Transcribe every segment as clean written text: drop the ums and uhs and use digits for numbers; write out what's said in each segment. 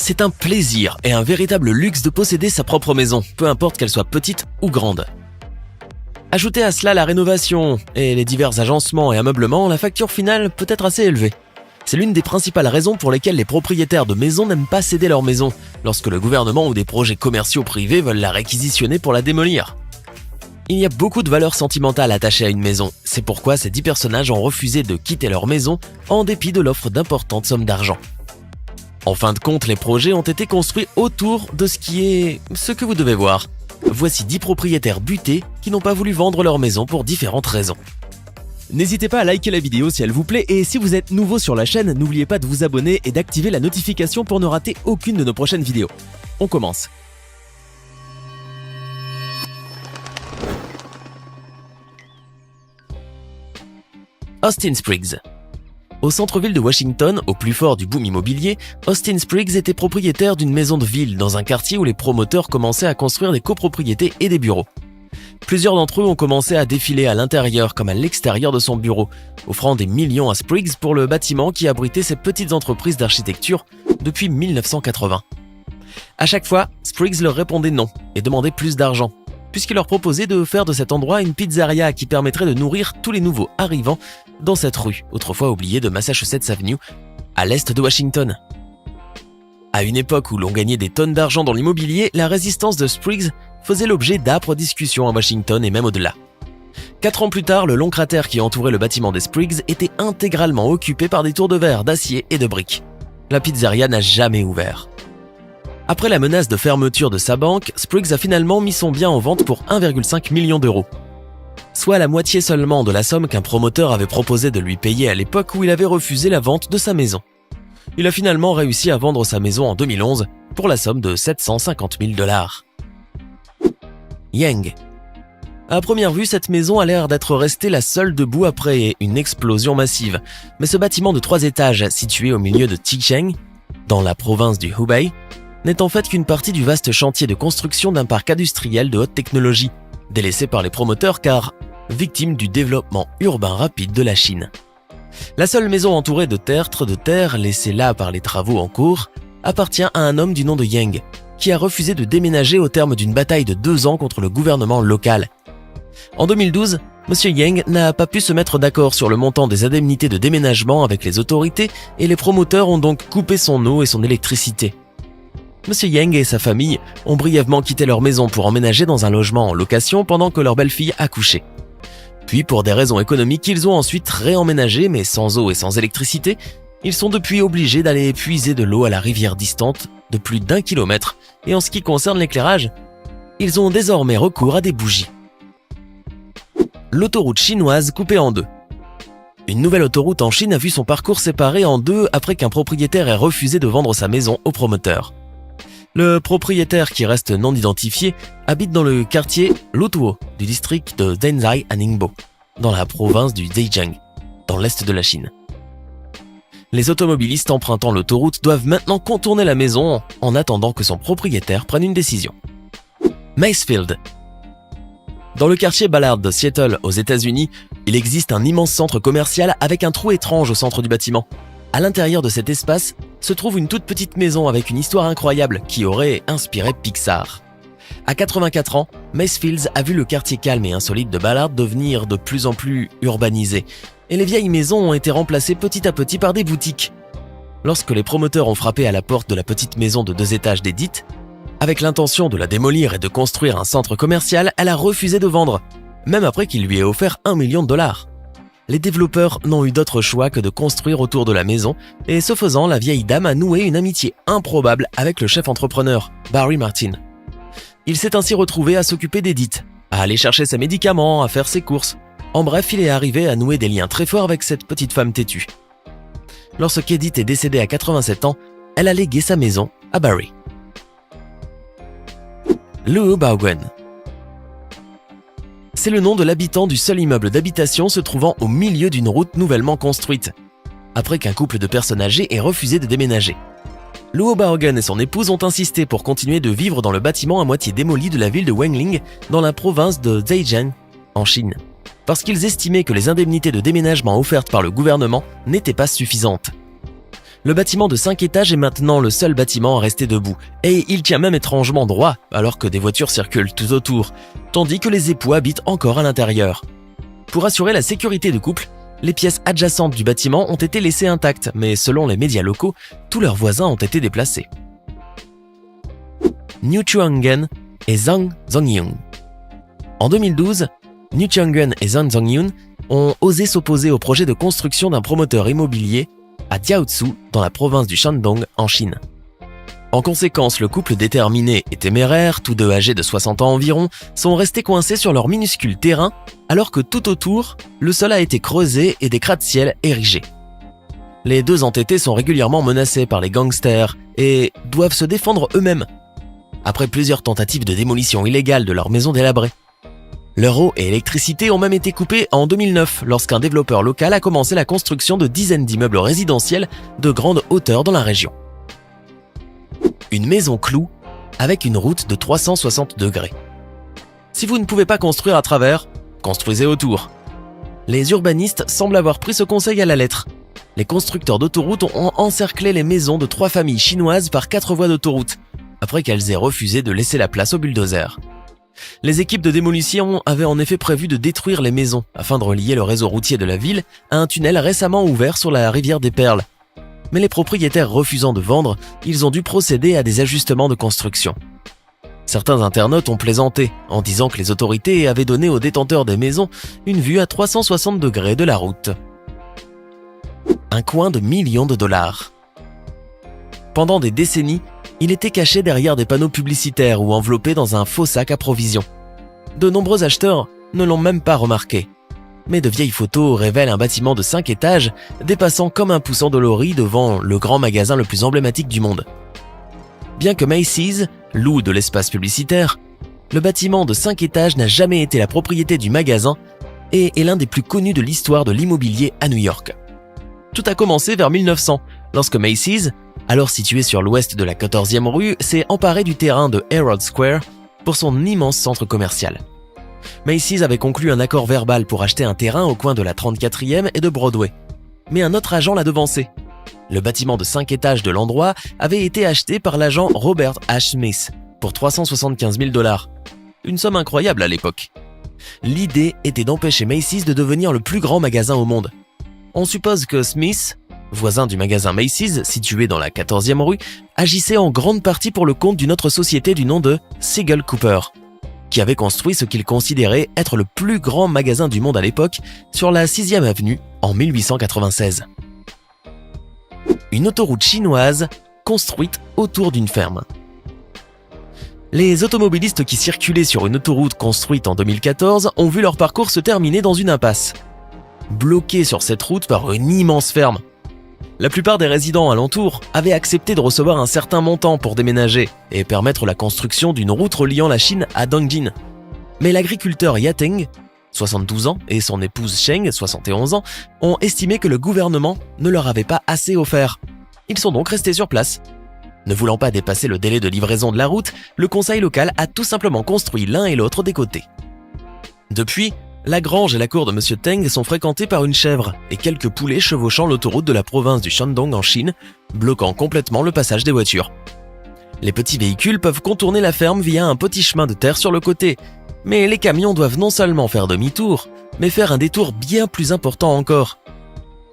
C'est un plaisir et un véritable luxe de posséder sa propre maison, peu importe qu'elle soit petite ou grande. Ajoutez à cela la rénovation et les divers agencements et ameublements, la facture finale peut être assez élevée. C'est l'une des principales raisons pour lesquelles les propriétaires de maisons n'aiment pas céder leur maison, lorsque le gouvernement ou des projets commerciaux privés veulent la réquisitionner pour la démolir. Il y a beaucoup de valeurs sentimentales attachées à une maison, c'est pourquoi ces 10 personnages ont refusé de quitter leur maison en dépit de l'offre d'importantes sommes d'argent. En fin de compte, les projets ont été construits autour de ce que vous devez voir. Voici 10 propriétaires butés qui n'ont pas voulu vendre leur maison pour différentes raisons. N'hésitez pas à liker la vidéo si elle vous plaît et si vous êtes nouveau sur la chaîne, n'oubliez pas de vous abonner et d'activer la notification pour ne rater aucune de nos prochaines vidéos. On commence. Austin Spriggs. Au centre-ville de Washington, au plus fort du boom immobilier, Austin Spriggs était propriétaire d'une maison de ville dans un quartier où les promoteurs commençaient à construire des copropriétés et des bureaux. Plusieurs d'entre eux ont commencé à défiler à l'intérieur comme à l'extérieur de son bureau, offrant des millions à Spriggs pour le bâtiment qui abritait ces petites entreprises d'architecture depuis 1980. À chaque fois, Spriggs leur répondait non et demandait plus d'argent, puisqu'il leur proposait de faire de cet endroit une pizzeria qui permettrait de nourrir tous les nouveaux arrivants dans cette rue, autrefois oubliée de Massachusetts Avenue, à l'est de Washington. À une époque où l'on gagnait des tonnes d'argent dans l'immobilier, la résistance de Spriggs faisait l'objet d'âpres discussions à Washington et même au-delà. 4 ans plus tard, le long cratère qui entourait le bâtiment des Spriggs était intégralement occupé par des tours de verre, d'acier et de briques. La pizzeria n'a jamais ouvert. Après la menace de fermeture de sa banque, Spriggs a finalement mis son bien en vente pour 1,5 million d'euros. Soit la moitié seulement de la somme qu'un promoteur avait proposé de lui payer à l'époque où il avait refusé la vente de sa maison. Il a finalement réussi à vendre sa maison en 2011 pour la somme de 750 000 $. Yang. À première vue, cette maison a l'air d'être restée la seule debout après une explosion massive. Mais ce bâtiment de 3 étages situé au milieu de Ticheng, dans la province du Hubei, n'est en fait qu'une partie du vaste chantier de construction d'un parc industriel de haute technologie, délaissé par les promoteurs car victime du développement urbain rapide de la Chine. La seule maison entourée de tertres de terre laissée là par les travaux en cours appartient à un homme du nom de Yang, qui a refusé de déménager au terme d'une bataille de 2 ans contre le gouvernement local. En 2012, M. Yang n'a pas pu se mettre d'accord sur le montant des indemnités de déménagement avec les autorités et les promoteurs ont donc coupé son eau et son électricité. M. Yang et sa famille ont brièvement quitté leur maison pour emménager dans un logement en location pendant que leur belle-fille accouchait. Puis, pour des raisons économiques, ils ont ensuite réemménagé, mais sans eau et sans électricité. Ils sont depuis obligés d'aller puiser de l'eau à la rivière distante de plus d'1 kilomètre. Et en ce qui concerne l'éclairage, ils ont désormais recours à des bougies. L'autoroute chinoise coupée en 2. Une nouvelle autoroute en Chine a vu son parcours séparé en 2 après qu'un propriétaire ait refusé de vendre sa maison au promoteur. Le propriétaire, qui reste non identifié, habite dans le quartier Lutuo du district de Denzhai à Ningbo, dans la province du Zhejiang, dans l'est de la Chine. Les automobilistes empruntant l'autoroute doivent maintenant contourner la maison en attendant que son propriétaire prenne une décision. Macefield. Dans le quartier Ballard de Seattle, aux États-Unis, il existe un immense centre commercial avec un trou étrange au centre du bâtiment. À l'intérieur de cet espace se trouve une toute petite maison avec une histoire incroyable qui aurait inspiré Pixar. À 84 ans, Macefields a vu le quartier calme et insolite de Ballard devenir de plus en plus urbanisé, et les vieilles maisons ont été remplacées petit à petit par des boutiques. Lorsque les promoteurs ont frappé à la porte de la petite maison de 2 étages d'Edith, avec l'intention de la démolir et de construire un centre commercial, elle a refusé de vendre, même après qu'il lui ait offert 1 million de $. Les développeurs n'ont eu d'autre choix que de construire autour de la maison, et ce faisant, la vieille dame a noué une amitié improbable avec le chef entrepreneur, Barry Martin. Il s'est ainsi retrouvé à s'occuper d'Edith, à aller chercher ses médicaments, à faire ses courses. En bref, il est arrivé à nouer des liens très forts avec cette petite femme têtue. Lorsqu'Edith est décédée à 87 ans, elle a légué sa maison à Barry. Luo Baoguan. C'est le nom de l'habitant du seul immeuble d'habitation se trouvant au milieu d'une route nouvellement construite, après qu'un couple de personnes âgées ait refusé de déménager. Luo Baoguan et son épouse ont insisté pour continuer de vivre dans le bâtiment à moitié démoli de la ville de Wengling, dans la province de Zhejiang, en Chine, parce qu'ils estimaient que les indemnités de déménagement offertes par le gouvernement n'étaient pas suffisantes. Le bâtiment de 5 étages est maintenant le seul bâtiment à rester debout, et il tient même étrangement droit alors que des voitures circulent tout autour, tandis que les époux habitent encore à l'intérieur. Pour assurer la sécurité du couple, les pièces adjacentes du bâtiment ont été laissées intactes, mais selon les médias locaux, tous leurs voisins ont été déplacés. New Choo-Hangen et Zhang Zhongyun. En 2012, New Choo-Hangen et Zhang Zhongyun ont osé s'opposer au projet de construction d'un promoteur immobilier à Jiaozu, dans la province du Shandong, en Chine. En conséquence, le couple déterminé et téméraire, tous deux âgés de 60 ans environ, sont restés coincés sur leur minuscule terrain, alors que tout autour, le sol a été creusé et des gratte-ciel érigés. Les deux entêtés sont régulièrement menacés par les gangsters et doivent se défendre eux-mêmes, après plusieurs tentatives de démolition illégale de leur maison délabrée. Leur eau et électricité ont même été coupées en 2009 lorsqu'un développeur local a commencé la construction de dizaines d'immeubles résidentiels de grande hauteur dans la région. Une maison clou avec une route de 360 degrés. Si vous ne pouvez pas construire à travers, construisez autour. Les urbanistes semblent avoir pris ce conseil à la lettre. Les constructeurs d'autoroutes ont encerclé les maisons de 3 familles chinoises par 4 voies d'autoroute, après qu'elles aient refusé de laisser la place aux bulldozers. Les équipes de démolition avaient en effet prévu de détruire les maisons afin de relier le réseau routier de la ville à un tunnel récemment ouvert sur la rivière des Perles. Mais les propriétaires refusant de vendre, ils ont dû procéder à des ajustements de construction. Certains internautes ont plaisanté en disant que les autorités avaient donné aux détenteurs des maisons une vue à 360 degrés de la route. Un coin de millions de dollars. Pendant des décennies, il était caché derrière des panneaux publicitaires ou enveloppé dans un faux sac à provisions. De nombreux acheteurs ne l'ont même pas remarqué. Mais de vieilles photos révèlent un bâtiment de 5 étages dépassant comme un pouce endolori devant le grand magasin le plus emblématique du monde. Bien que Macy's loue de l'espace publicitaire, le bâtiment de 5 étages n'a jamais été la propriété du magasin et est l'un des plus connus de l'histoire de l'immobilier à New York. Tout a commencé vers 1900, lorsque Macy's, alors situé sur l'ouest de la 14e rue, s'est emparé du terrain de Herald Square pour son immense centre commercial. Macy's avait conclu un accord verbal pour acheter un terrain au coin de la 34e et de Broadway. Mais un autre agent l'a devancé. Le bâtiment de 5 étages de l'endroit avait été acheté par l'agent Robert H. Smith pour 375 000 $. Une somme incroyable à l'époque. L'idée était d'empêcher Macy's de devenir le plus grand magasin au monde. On suppose que Smith, voisin du magasin Macy's situé dans la 14e rue, agissait en grande partie pour le compte d'une autre société du nom de Siegel Cooper, qui avait construit ce qu'il considérait être le plus grand magasin du monde à l'époque sur la 6e avenue en 1896. Une autoroute chinoise construite autour d'une ferme. Les automobilistes qui circulaient sur une autoroute construite en 2014 ont vu leur parcours se terminer dans une impasse, bloqués sur cette route par une immense ferme. La plupart des résidents alentours avaient accepté de recevoir un certain montant pour déménager et permettre la construction d'une route reliant la Chine à Dongjin. Mais l'agriculteur Yateng, 72 ans, et son épouse Sheng, 71 ans, ont estimé que le gouvernement ne leur avait pas assez offert. Ils sont donc restés sur place. Ne voulant pas dépasser le délai de livraison de la route, le conseil local a tout simplement construit l'un et l'autre des côtés. Depuis, la grange et la cour de M. Teng sont fréquentées par une chèvre et quelques poulets chevauchant l'autoroute de la province du Shandong en Chine, bloquant complètement le passage des voitures. Les petits véhicules peuvent contourner la ferme via un petit chemin de terre sur le côté, mais les camions doivent non seulement faire demi-tour, mais faire un détour bien plus important encore.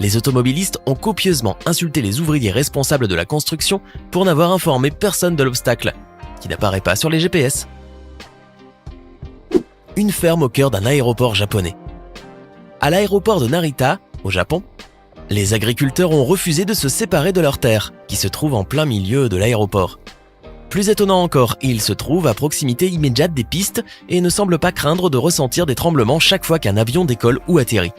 Les automobilistes ont copieusement insulté les ouvriers responsables de la construction pour n'avoir informé personne de l'obstacle, qui n'apparaît pas sur les GPS. Une ferme au cœur d'un aéroport japonais. À l'aéroport de Narita, au Japon, les agriculteurs ont refusé de se séparer de leurs terres, qui se trouvent en plein milieu de l'aéroport. Plus étonnant encore, ils se trouvent à proximité immédiate des pistes et ne semblent pas craindre de ressentir des tremblements chaque fois qu'un avion décolle ou atterrit.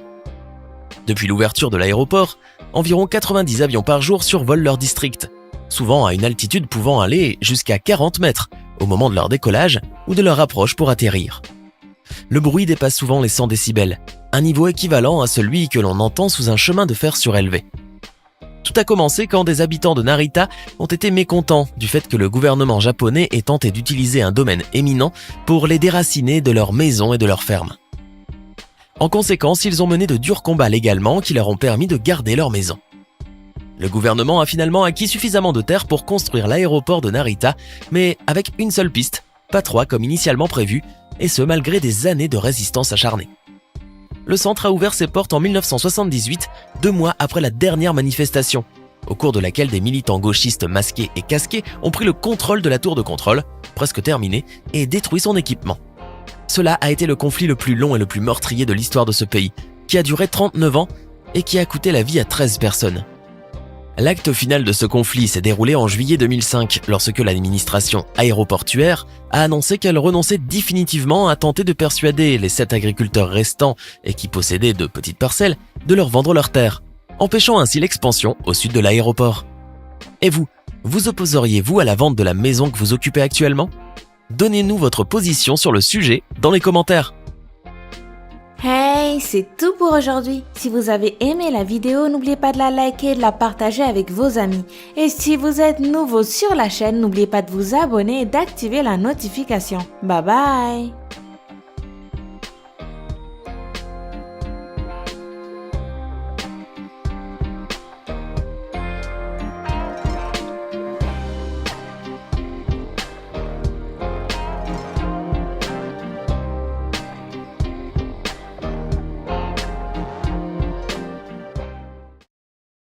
Depuis l'ouverture de l'aéroport, environ 90 avions par jour survolent leur district, souvent à une altitude pouvant aller jusqu'à 40 mètres au moment de leur décollage ou de leur approche pour atterrir. Le bruit dépasse souvent les 100 décibels, un niveau équivalent à celui que l'on entend sous un chemin de fer surélevé. Tout a commencé quand des habitants de Narita ont été mécontents du fait que le gouvernement japonais ait tenté d'utiliser un domaine éminent pour les déraciner de leurs maisons et de leurs fermes. En conséquence, ils ont mené de durs combats légalement qui leur ont permis de garder leur maison. Le gouvernement a finalement acquis suffisamment de terre pour construire l'aéroport de Narita, mais avec une seule piste, pas 3 comme initialement prévu, et ce malgré des années de résistance acharnée. Le centre a ouvert ses portes en 1978, 2 mois après la dernière manifestation, au cours de laquelle des militants gauchistes masqués et casqués ont pris le contrôle de la tour de contrôle, presque terminée, et détruit son équipement. Cela a été le conflit le plus long et le plus meurtrier de l'histoire de ce pays, qui a duré 39 ans et qui a coûté la vie à 13 personnes. L'acte final de ce conflit s'est déroulé en juillet 2005, lorsque l'administration aéroportuaire a annoncé qu'elle renonçait définitivement à tenter de persuader les 7 agriculteurs restants et qui possédaient de petites parcelles de leur vendre leurs terres, empêchant ainsi l'expansion au sud de l'aéroport. Et vous opposeriez-vous à la vente de la maison que vous occupez actuellement ? Donnez-nous votre position sur le sujet dans les commentaires. Hey, c'est tout pour aujourd'hui. Si vous avez aimé la vidéo, n'oubliez pas de la liker et de la partager avec vos amis. Et si vous êtes nouveau sur la chaîne, n'oubliez pas de vous abonner et d'activer la notification. Bye bye!